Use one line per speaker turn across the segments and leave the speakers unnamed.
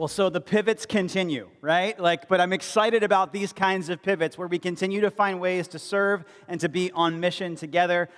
Well, so the pivots continue, right? But I'm excited about these kinds of pivots where we continue to find ways to serve and to be on mission together.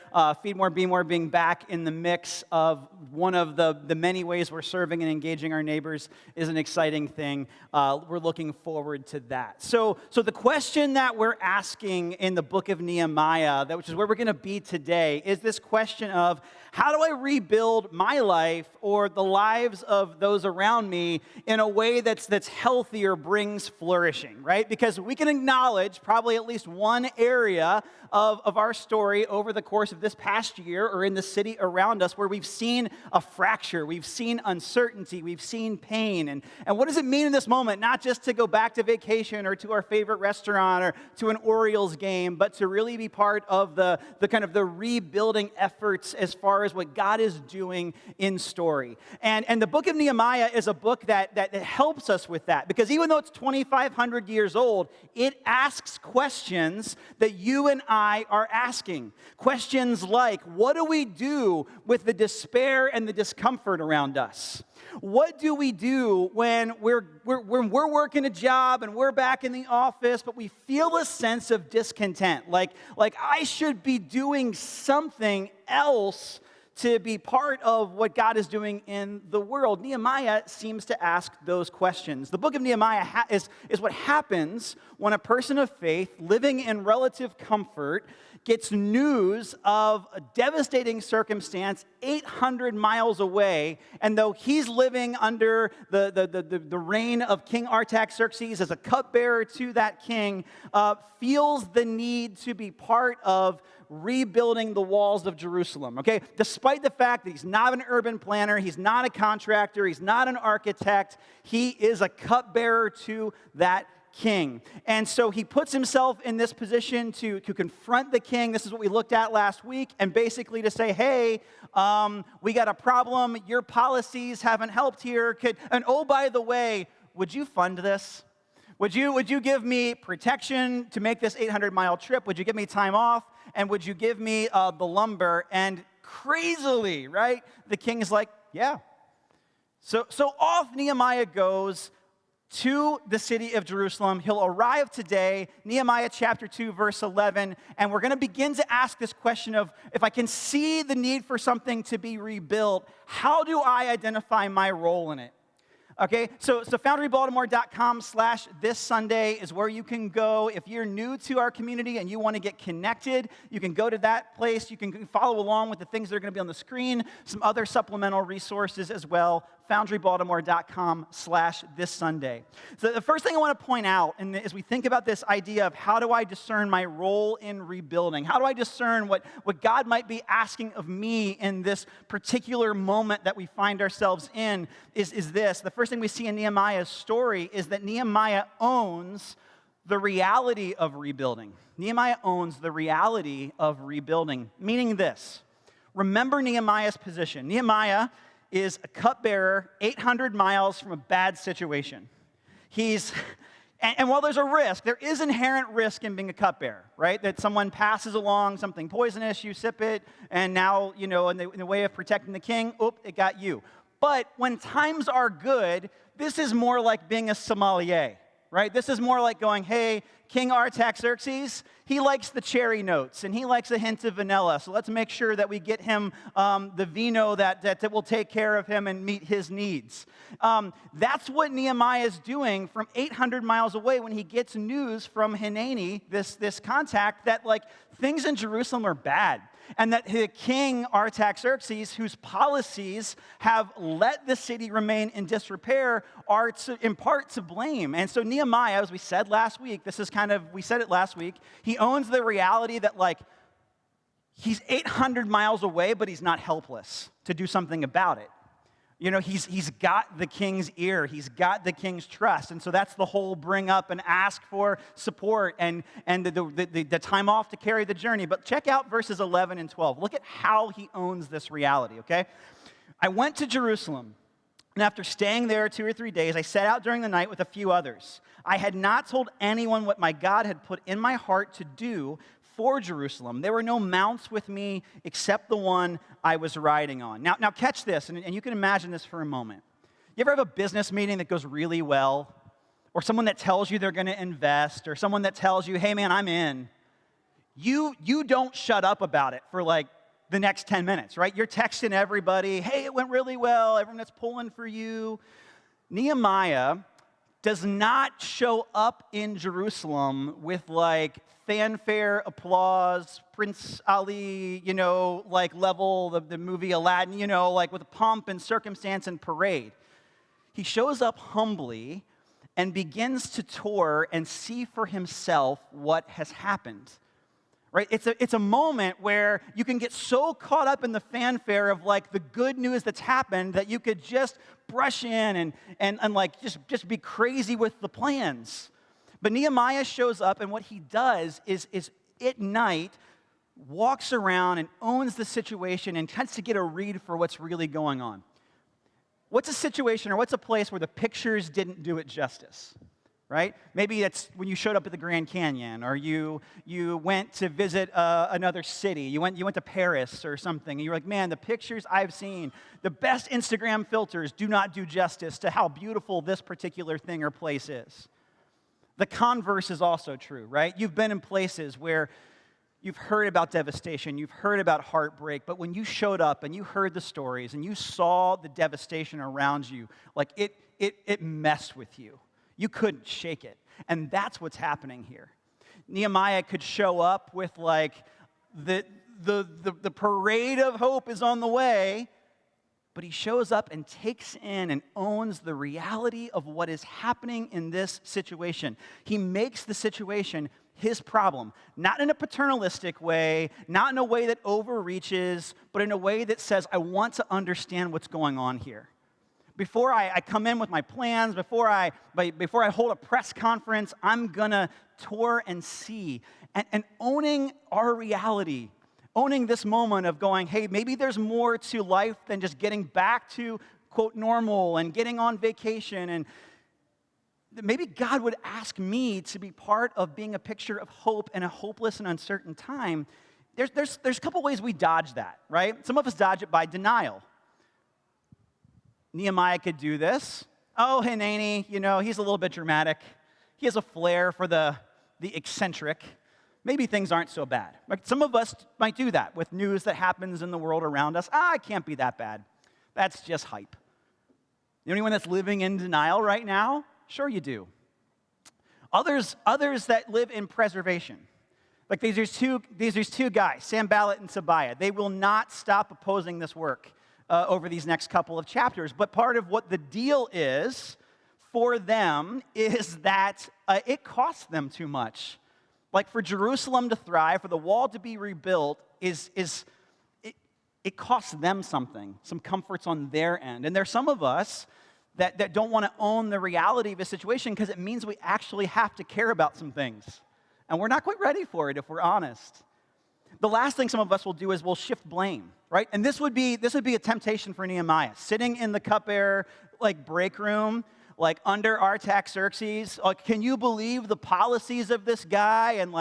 Feed More, Be More being back in the mix of one of the many ways we're serving and engaging our neighbors is an exciting thing. We're looking forward to that. So the question that we're asking in the book of Nehemiah, which is where we're going to be today, is this question of how do I rebuild my life or the lives of those around me in a way that's healthier, brings flourishing, right? Because we can acknowledge probably at least one area of our story over the course of this past year or in the city around us where we've seen a fracture, we've seen uncertainty, we've seen pain. And what does it mean in this moment? Not just to go back to vacation or to our favorite restaurant or to an Orioles game, but to really be part of the kind of the rebuilding efforts as far as what God is doing in story. And the book of Nehemiah is a book that helps us with that, because even though it's 2,500 years old, it asks questions that you and I are asking. Questions like, what do we do with the despair and the discomfort around us? What do we do when we're working a job and we're back in the office, but we feel a sense of discontent? Like I should be doing something else to be part of what God is doing in the world. Nehemiah seems to ask those questions. The book of Nehemiah is what happens when a person of faith living in relative comfort gets news of a devastating circumstance 800 miles away, and though he's living under the reign of King Artaxerxes as a cupbearer to that king, feels the need to be part of rebuilding the walls of Jerusalem, okay? Despite the fact that he's not an urban planner, he's not a contractor, he's not an architect, he is a cupbearer to that king. And so he puts himself in this position to confront the king. This is what we looked at last week, and basically to say, hey, we got a problem, your policies haven't helped here, and oh, by the way, would you fund this? Would you give me protection to make this 800-mile trip? Would you give me time off? And would you give me the lumber? And crazily, right, the king is like, yeah. So off Nehemiah goes to the city of Jerusalem. He'll arrive today, Nehemiah chapter 2, verse 11, and we're going to begin to ask this question of, if I can see the need for something to be rebuilt, how do I identify my role in it? Okay, so foundrybaltimore.com/this Sunday is where you can go. If you're new to our community and you want to get connected, you can go to that place. You can follow along with the things that are going to be on the screen, some other supplemental resources as well. foundrybaltimore.com/this Sunday. So the first thing I want to point out, and as we think about this idea of how do I discern my role in rebuilding, how do I discern what God might be asking of me in this particular moment that we find ourselves in, is this. The first thing we see in Nehemiah's story is that Nehemiah owns the reality of rebuilding. Nehemiah owns the reality of rebuilding, meaning this. Remember Nehemiah's position. Nehemiah is a cupbearer 800 miles from a bad situation. And while there's a risk, there is inherent risk in being a cupbearer, right? That someone passes along something poisonous, you sip it, and now, in the way of protecting the king, it got you. But when times are good, this is more like being a sommelier, right? This is more like going, hey, King Artaxerxes, he likes the cherry notes, and he likes a hint of vanilla, so let's make sure that we get him the vino that will take care of him and meet his needs. That's what Nehemiah is doing from 800 miles away when he gets news from Hanani, this contact, that things in Jerusalem are bad. And that the king Artaxerxes, whose policies have let the city remain in disrepair, are in part to blame. And so Nehemiah, as we said last week, we said it last week, he owns the reality that he's 800 miles away, but he's not helpless to do something about it. He's got the king's ear. He's got the king's trust. And so that's the whole bring up and ask for support and the time off to carry the journey. But check out verses 11 and 12. Look at how he owns this reality, okay? I went to Jerusalem, and after staying there 2 or 3 days, I set out during the night with a few others. I had not told anyone what my God had put in my heart to do for Jerusalem. There were no mounts with me except the one I was riding on. Now catch this, and you can imagine this for a moment. You ever have a business meeting that goes really well? Or someone that tells you they're going to invest, or someone that tells you, hey man, I'm in. You don't shut up about it for like the next 10 minutes, right? You're texting everybody, hey, it went really well, everyone that's pulling for you. Nehemiah does not show up in Jerusalem with like fanfare, applause, Prince Ali, like level of the movie Aladdin, like with pomp and circumstance and parade. He shows up humbly and begins to tour and see for himself what has happened. Right? It's a moment where you can get so caught up in the fanfare of like the good news that's happened that you could just brush in and like just be crazy with the plans. But Nehemiah shows up, and what he does is at night walks around and owns the situation and tries to get a read for what's really going on. What's a situation or what's a place where the pictures didn't do it justice? Right? Maybe it's when you showed up at the Grand Canyon, or you went to visit another city. You went to Paris or something, and you're like, man, the pictures I've seen, the best Instagram filters do not do justice to how beautiful this particular thing or place is. The converse is also true, right? You've been in places where you've heard about devastation, you've heard about heartbreak, but when you showed up and you heard the stories and you saw the devastation around you, like it messed with you. You couldn't shake it. And that's what's happening here. Nehemiah could show up with like the parade of hope is on the way, but he shows up and takes in and owns the reality of what is happening in this situation. He makes the situation his problem, not in a paternalistic way, not in a way that overreaches, but in a way that says, I want to understand what's going on here. Before I come in with my plans, before I hold a press conference, I'm going to tour and see. And owning our reality, owning this moment of going, hey, maybe there's more to life than just getting back to, quote, normal and getting on vacation. And maybe God would ask me to be part of being a picture of hope in a hopeless and uncertain time. There's a couple ways we dodge that, right? Some of us dodge it by denial. Nehemiah could do this. Oh, Hanani, he's a little bit dramatic. He has a flair for the eccentric. Maybe things aren't so bad. Like some of us might do that with news that happens in the world around us. It can't be that bad. That's just hype. Anyone that's living in denial right now? Sure you do. Others that live in preservation. Like these two guys, Sanballat and Tobiah. They will not stop opposing this work over these next couple of chapters. But part of what the deal is for them is that it costs them too much. Like for Jerusalem to thrive, for the wall to be rebuilt, it costs them something, some comforts on their end. And there's some of us that don't want to own the reality of a situation because it means we actually have to care about some things. And we're not quite ready for it if we're honest. The last thing some of us will do is we'll shift blame, right? And this would be a temptation for Nehemiah. Sitting in the cupbearer break room, under Artaxerxes, can you believe the policies of this guy and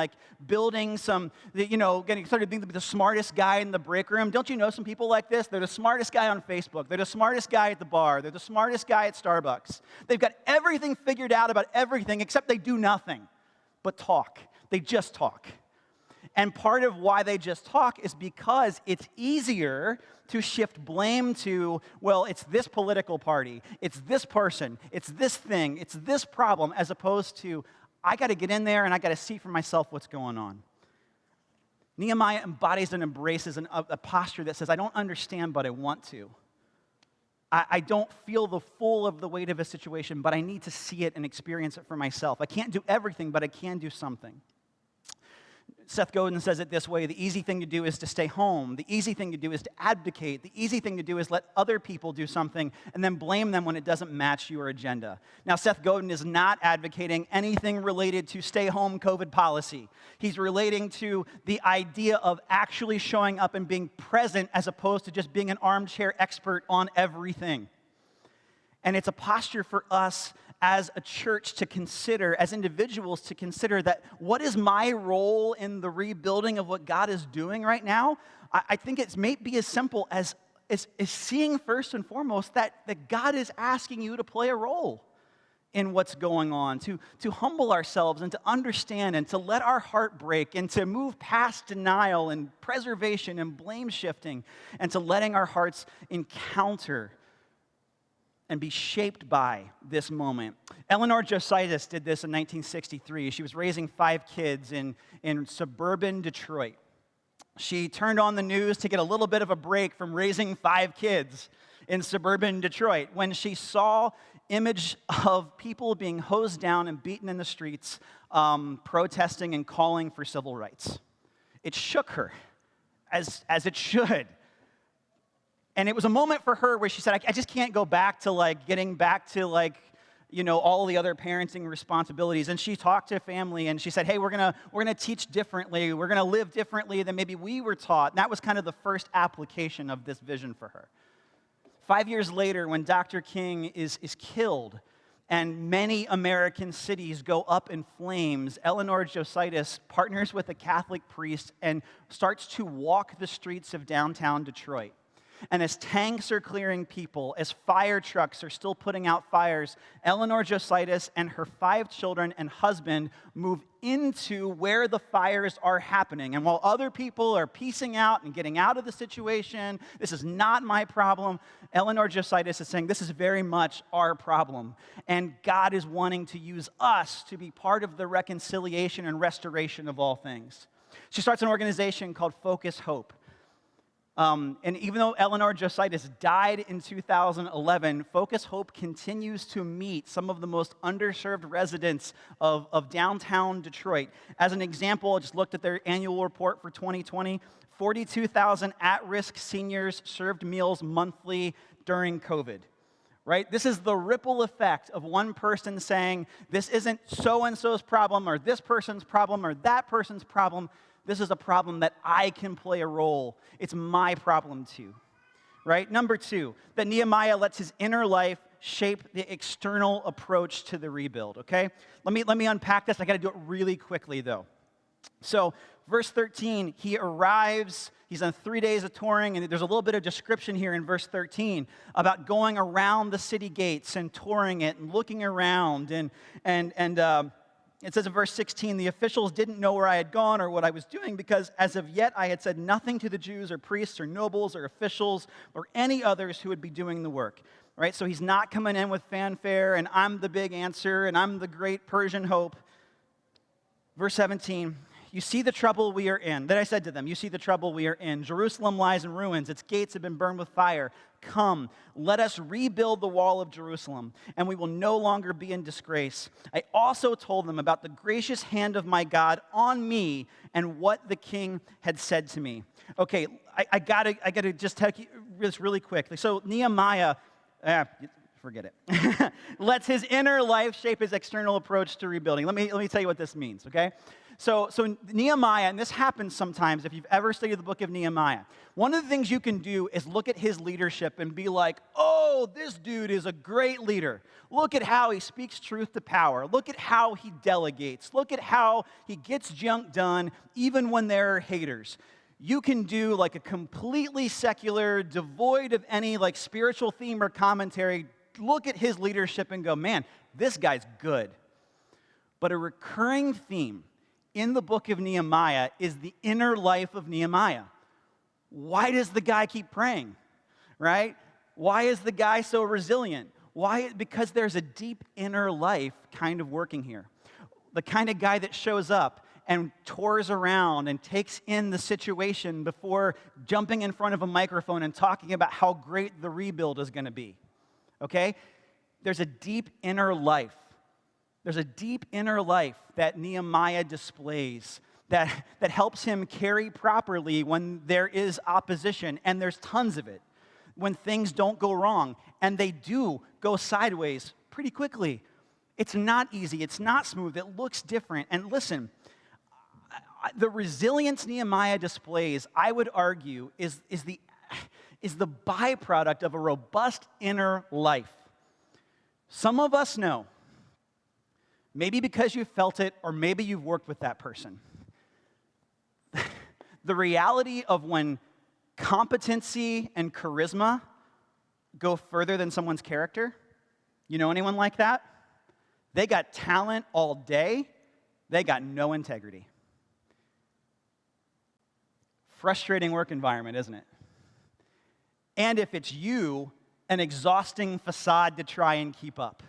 building some, getting started being the smartest guy in the break room? Don't you know some people like this? They're the smartest guy on Facebook. They're the smartest guy at the bar. They're the smartest guy at Starbucks. They've got everything figured out about everything except they do nothing but talk. They just talk. And part of why they just talk is because it's easier to shift blame to, well, it's this political party, it's this person, it's this thing, it's this problem, as opposed to, I got to get in there and I got to see for myself what's going on. Nehemiah embodies and embraces a posture that says, I don't understand, but I want to. I don't feel the full of the weight of a situation, but I need to see it and experience it for myself. I can't do everything, but I can do something. Seth Godin says it this way: the easy thing to do is to stay home. The easy thing to do is to abdicate. The easy thing to do is let other people do something and then blame them when it doesn't match your agenda. Now, Seth Godin is not advocating anything related to stay-home COVID policy. He's relating to the idea of actually showing up and being present as opposed to just being an armchair expert on everything. And it's a posture for us as a church to consider, as individuals to consider, that what is my role in the rebuilding of what God is doing right now? I think it may be as simple as is seeing first and foremost that God is asking you to play a role in what's going on, to humble ourselves and to understand and to let our heart break and to move past denial and preservation and blame shifting and to letting our hearts encounter and be shaped by this moment. Eleanor Jositis did this in 1963. She was raising 5 kids in suburban Detroit. She turned on the news to get a little bit of a break from raising 5 kids in suburban Detroit when she saw image of people being hosed down and beaten in the streets, protesting and calling for civil rights. It shook her, as it should. And it was a moment for her where she said, I just can't go back to getting back to all the other parenting responsibilities. And she talked to family and she said, hey, we're gonna teach differently. We're gonna live differently than maybe we were taught. And that was kind of the first application of this vision for her. 5 years later, when Dr. King is killed and many American cities go up in flames, Eleanor Jositis partners with a Catholic priest and starts to walk the streets of downtown Detroit. And as tanks are clearing people, as fire trucks are still putting out fires, Eleanor Jositis and her 5 children and husband move into where the fires are happening. And while other people are piecing out and getting out of the situation, this is not my problem, Eleanor Jositis is saying, this is very much our problem. And God is wanting to use us to be part of the reconciliation and restoration of all things. She starts an organization called Focus Hope. And even though Eleanor Jositis died in 2011, Focus Hope continues to meet some of the most underserved residents of downtown Detroit. As an example, I just looked at their annual report for 2020. 42,000 at-risk seniors served meals monthly during COVID. Right? This is the ripple effect of one person saying, this isn't so-and-so's problem or this person's problem or that person's problem. This is a problem that I can play a role. It's my problem too, right? Number 2, that Nehemiah lets his inner life shape the external approach to the rebuild, okay? Let me unpack this. I got to do it really quickly though. So verse 13, he arrives, he's on 3 days of touring, and there's a little bit of description here in verse 13 about going around the city gates and touring it and looking around and it says in verse 16, the officials didn't know where I had gone or what I was doing because as of yet I had said nothing to the Jews or priests or nobles or officials or any others who would be doing the work. Right? So he's not coming in with fanfare and I'm the big answer and I'm the great Persian hope. Verse 17, you see the trouble we are in. Then I said to them, you see the trouble we are in. Jerusalem lies in ruins. Its gates have been burned with fire. Come, let us rebuild the wall of Jerusalem, and we will no longer be in disgrace. I also told them about the gracious hand of my God on me and what the king had said to me. Okay, I gotta just tell you this really quick. So Nehemiah, forget it. Lets his inner life shape his external approach to rebuilding. Let me tell you what this means, okay? So Nehemiah, and this happens sometimes if you've ever studied the book of Nehemiah, one of the things you can do is look at his leadership and be like, oh, this dude is a great leader. Look at how he speaks truth to power. Look at how he delegates. Look at how he gets junk done even when there are haters. You can do like a completely secular, devoid of any like spiritual theme or commentary, look at his leadership and go, man, this guy's good. But a recurring theme in the book of Nehemiah is the inner life of Nehemiah. Why does the guy keep praying, right? Why is the guy so resilient? Why? Because there's a deep inner life kind of working here. The kind of guy that shows up and tours around and takes in the situation before jumping in front of a microphone and talking about how great the rebuild is going to be, okay? There's a deep inner life. There's a deep inner life that Nehemiah displays that helps him carry properly when there is opposition, and there's tons of it, when things don't go wrong, and they do go sideways pretty quickly. It's not easy. It's not smooth. It looks different. And listen, the resilience Nehemiah displays, I would argue, is the byproduct of a robust inner life. Some of us know, maybe because you felt it, or maybe you've worked with that person. The reality of when competency and charisma go further than someone's character? You know anyone like that? They got talent all day. They got no integrity. Frustrating work environment, isn't it? And if it's you, an exhausting facade to try and keep up,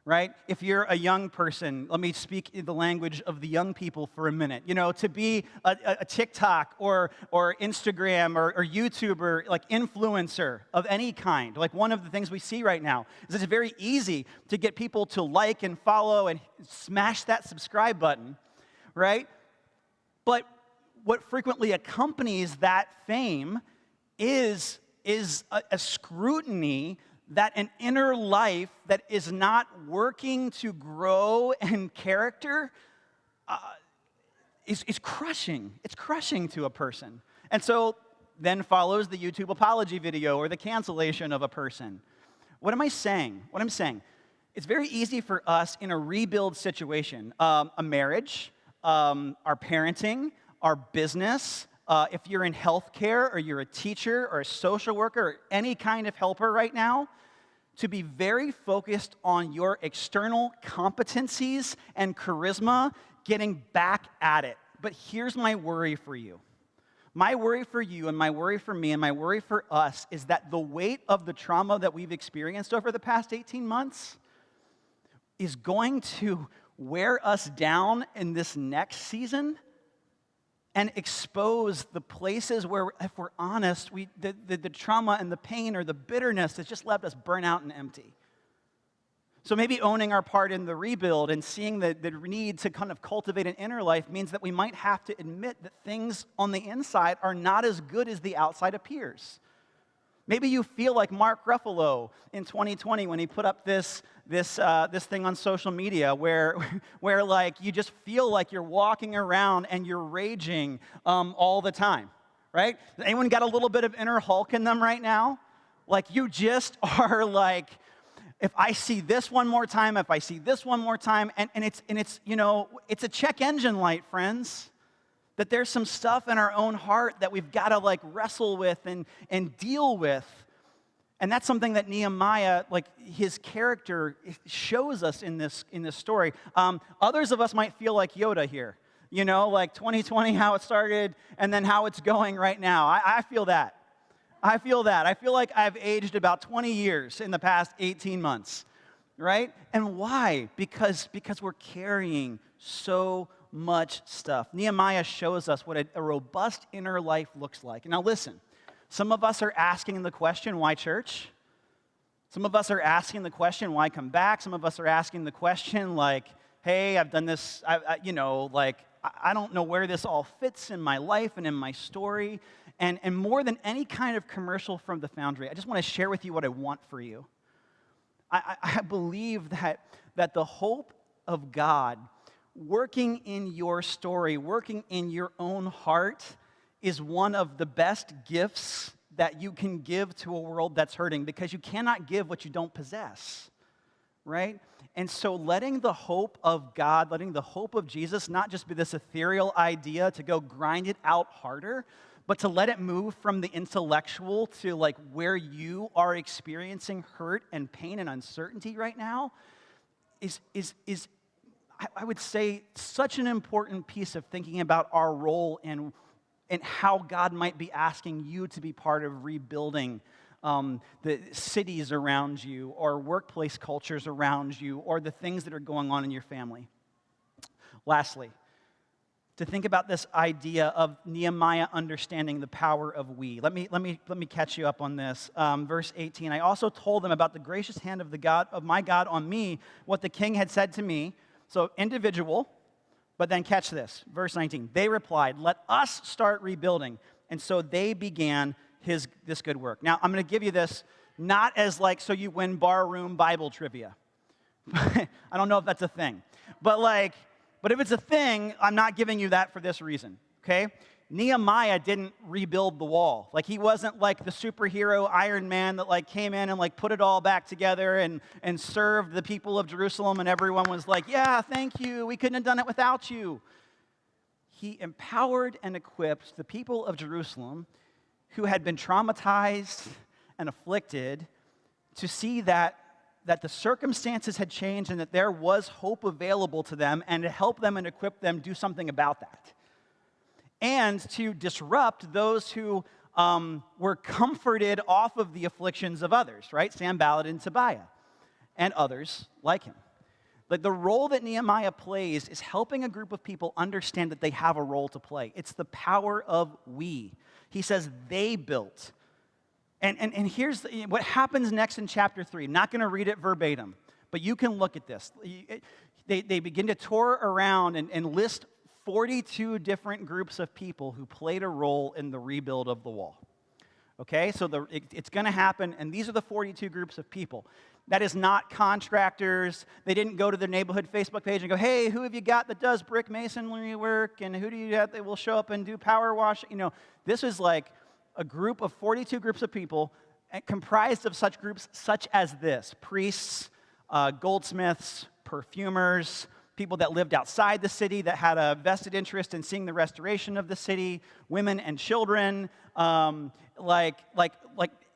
right? If you're a young person, let me speak in the language of the young people for a minute. You know, to be a TikTok or Instagram or YouTuber, like influencer of any kind, like one of the things we see right now is it's very easy to get people to like and follow and smash that subscribe button, right? But what frequently accompanies that fame is a scrutiny that an inner life that is not working to grow in character is crushing. It's crushing to a person. And so then follows the YouTube apology video or the cancellation of a person. What am I saying? What I'm saying, it's very easy for us in a rebuild situation, a marriage, our parenting, our business, if you're in healthcare or you're a teacher or a social worker or any kind of helper right now, to be very focused on your external competencies and charisma, getting back at it. But here's my worry for you. My worry for you and my worry for me and my worry for us is that the weight of the trauma that we've experienced over the past 18 months is going to wear us down in this next season and expose the places where, if we're honest, the trauma and the pain or the bitterness has just left us burnt out and empty. So maybe owning our part in the rebuild and seeing the need to kind of cultivate an inner life means that we might have to admit that things on the inside are not as good as the outside appears. Maybe you feel like Mark Ruffalo in 2020 when he put up this thing on social media where like you just feel like you're walking around and you're raging all the time, right? Anyone got a little bit of inner Hulk in them right now? Like you just are like, if I see this one more time, if I see this one more time, and it's you know, it's a check engine light, friends. That there's some stuff in our own heart that we've got to like wrestle with and deal with. And that's something that Nehemiah, like his character, shows us in this story. Others of us might feel like Yoda here. You know, like 2020, how it started, and then how it's going right now. I feel that. I feel like I've aged about 20 years in the past 18 months, right? And why? Because we're carrying so much stuff. Nehemiah shows us what a robust inner life looks like. Now listen, some of us are asking the question, why church? Some of us are asking the question, why come back? Some of us are asking the question like, hey, I've done this, I don't know where this all fits in my life and in my story. And more than any kind of commercial from the Foundry, I just want to share with you what I want for you. I believe that the hope of God working in your story, working in your own heart, is one of the best gifts that you can give to a world that's hurting, because you cannot give what you don't possess, right? And so letting the hope of God, letting the hope of Jesus not just be this ethereal idea to go grind it out harder, but to let it move from the intellectual to like where you are experiencing hurt and pain and uncertainty right now is I would say, such an important piece of thinking about our role and how God might be asking you to be part of rebuilding the cities around you or workplace cultures around you or the things that are going on in your family. Lastly, to think about this idea of Nehemiah understanding the power of we. Let me catch you up on this. Verse 18, I also told them about the gracious hand of my God on me, what the king had said to me. So individual, but then catch this, verse 19. They replied, let us start rebuilding. And so they began this good work. Now, I'm going to give you this not as like so you win barroom Bible trivia. I don't know if that's a thing. But if it's a thing, I'm not giving you that for this reason, okay? Nehemiah didn't rebuild the wall. Like he wasn't like the superhero Iron Man that like came in and like put it all back together and served the people of Jerusalem and everyone was like, yeah, thank you. We couldn't have done it without you. He empowered and equipped the people of Jerusalem who had been traumatized and afflicted to see that the circumstances had changed and that there was hope available to them, and to help them and equip them do something about that. And to disrupt those who were comforted off of the afflictions of others, right? Sanballat and Tobiah and others like him. Like, the role that Nehemiah plays is helping a group of people understand that they have a role to play. It's the power of we. He says they built. And here's what happens next in chapter 3. I'm not going to read it verbatim, but you can look at this. They begin to tour around and list 42 different groups of people who played a role in the rebuild of the wall. Okay, so it's going to happen, and these are the 42 groups of people. That is not contractors. They didn't go to their neighborhood Facebook page and go, hey, who have you got that does brick masonry work, and who do you have that will show up and do power wash? This is like a group of 42 groups of people comprised of such groups such as this: priests, goldsmiths, perfumers, people that lived outside the city that had a vested interest in seeing the restoration of the city, women and children,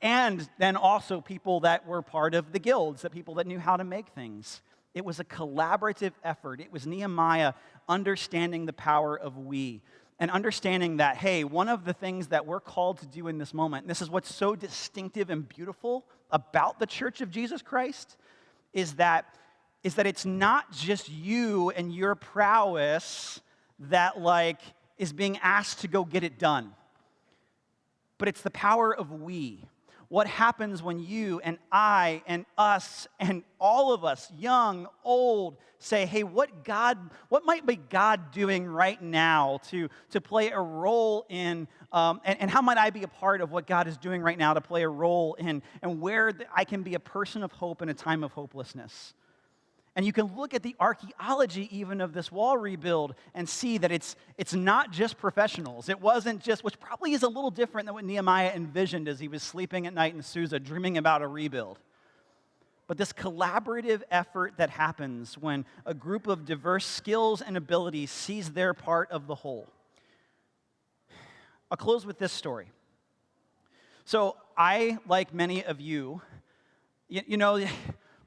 and then also people that were part of the guilds, the people that knew how to make things. It was a collaborative effort. It was Nehemiah understanding the power of we, and understanding that, hey, one of the things that we're called to do in this moment, and this is what's so distinctive and beautiful about the Church of Jesus Christ, is that it's not just you and your prowess that is being asked to go get it done, but it's the power of we. What happens when you and I and us and all of us, young, old, say, hey, what might be God doing right now to play a role in, and how might I be a part of what God is doing right now to play a role in, and where I can be a person of hope in a time of hopelessness. And you can look at the archaeology even of this wall rebuild and see that it's not just professionals. It wasn't just, which probably is a little different than what Nehemiah envisioned as he was sleeping at night in Susa, dreaming about a rebuild. But this collaborative effort that happens when a group of diverse skills and abilities sees their part of the whole. I'll close with this story. So I, like many of you,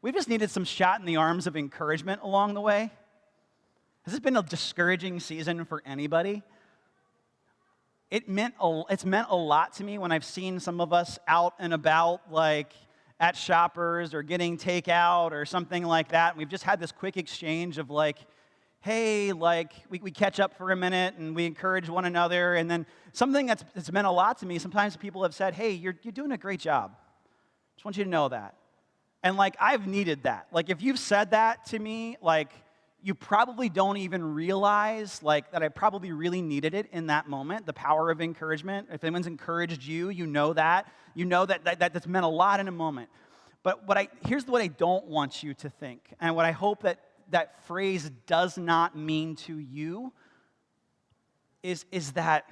we've just needed some shot in the arms of encouragement along the way. Has this been a discouraging season for anybody? It's meant a lot to me when I've seen some of us out and about, at Shoppers or getting takeout or something like that. And we've just had this quick exchange of hey, we catch up for a minute and we encourage one another. And then something that's meant a lot to me, sometimes people have said, hey, you're doing a great job. Just want you to know that. And I've needed that. If you've said that to me, you probably don't even realize that I probably really needed it in that moment, the power of encouragement. If anyone's encouraged you, you know that. You know that's meant a lot in a moment. But here's what I don't want you to think, and what I hope that phrase does not mean to you is that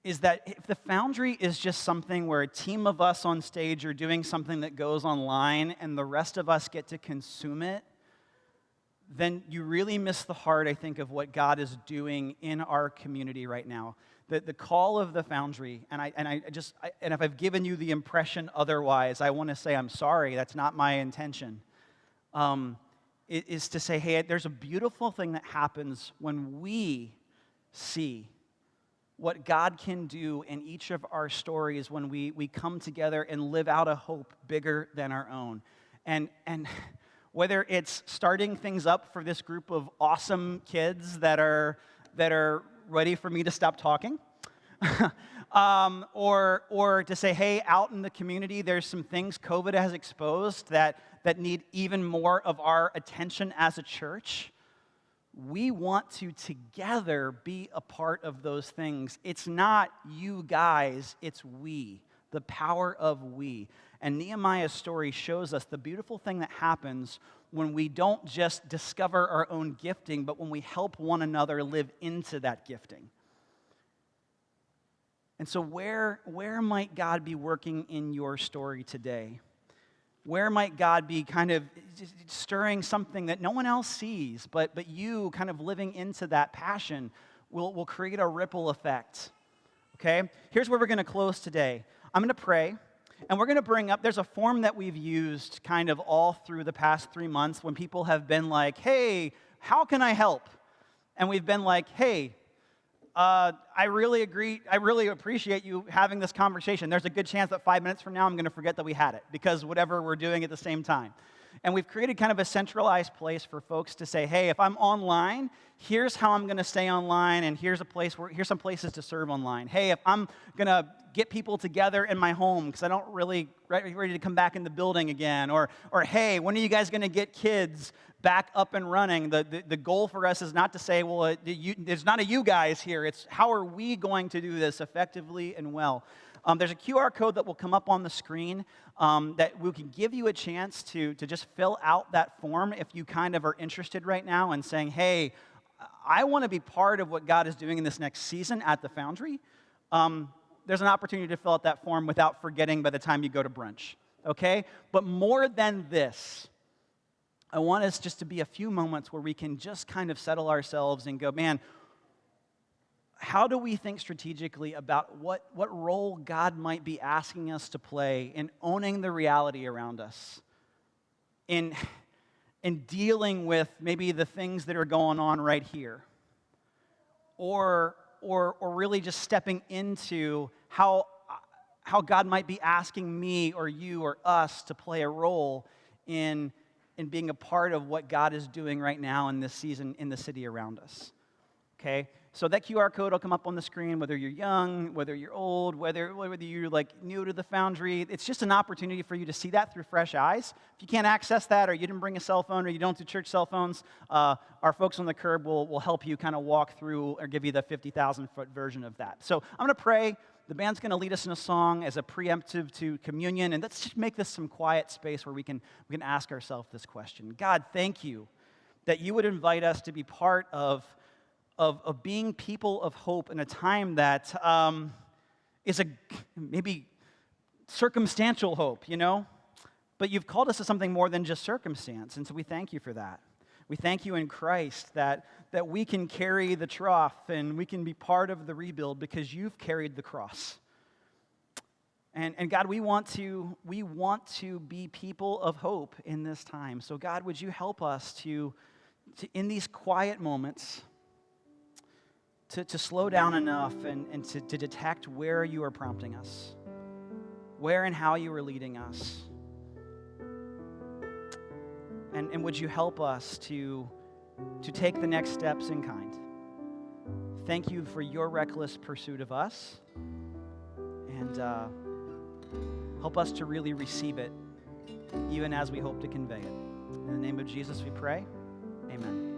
if the Foundry is just something where a team of us on stage are doing something that goes online and the rest of us get to consume it, then you really miss the heart, I think, of what God is doing in our community right now. The call of the Foundry, and if I've given you the impression otherwise, I want to say I'm sorry. That's not my intention. Is to say, hey, there's a beautiful thing that happens when we see what God can do in each of our stories when we come together and live out a hope bigger than our own. And whether it's starting things up for this group of awesome kids that are ready for me to stop talking, or to say, hey, out in the community, there's some things COVID has exposed that need even more of our attention as a church. We want to together be a part of those things. It's not you guys, it's we, the power of we. And Nehemiah's story shows us the beautiful thing that happens when we don't just discover our own gifting, but when we help one another live into that gifting. And so where might God be working in your story today? Where might God be kind of stirring something that no one else sees, but you kind of living into that passion will create a ripple effect okay? Here's where we're going to close today. I'm going to pray, and we're going to bring up, there's a form that we've used kind of all through the past 3 months when people have been like, hey, how can I help? And we've been like, hey, I really agree. I really appreciate you having this conversation. There's a good chance that 5 minutes from now I'm going to forget that we had it because whatever we're doing at the same time. And we've created kind of a centralized place for folks to say, hey, if I'm online, here's how I'm going to stay online, and here's some places to serve online. Hey, if I'm going to get people together in my home because I don't really ready to come back in the building again, or hey, when are you guys going to get kids back up and running? The goal for us is not to say, well, there's not a you guys here. It's how are we going to do this effectively and well. There's a QR code that will come up on the screen that we can give you a chance to just fill out that form if you kind of are interested right now and saying, hey, I want to be part of what God is doing in this next season at the Foundry. There's an opportunity to fill out that form without forgetting by the time you go to brunch, okay? But more than this, I want us just to be a few moments where we can just kind of settle ourselves and go, man, how do we think strategically about what role God might be asking us to play in owning the reality around us, in dealing with maybe the things that are going on right here, or really just stepping into how God might be asking me or you or us to play a role in being a part of what God is doing right now in this season in the city around us, okay? So that QR code will come up on the screen, whether you're young, whether you're old, whether you're like new to the Foundry. It's just an opportunity for you to see that through fresh eyes. If you can't access that, or you didn't bring a cell phone, or you don't do church cell phones, our folks on the curb will help you kind of walk through or give you the 50,000-foot version of that. So I'm going to pray. The band's going to lead us in a song as a preemptive to communion, and let's just make this some quiet space where we can ask ourselves this question. God, thank you that you would invite us to be part of being people of hope in a time that is a maybe circumstantial hope, you know? But you've called us to something more than just circumstance, and so we thank you for that. We thank you in Christ that we can carry the trough and we can be part of the rebuild because you've carried the cross. And God, we want to be people of hope in this time. So God, would you help us to in these quiet moments, to slow down enough and to detect where you are prompting us, where and how you are leading us. And would you help us to take the next steps in kind? Thank you for your reckless pursuit of us, and help us to really receive it, even as we hope to convey it. In the name of Jesus we pray, amen.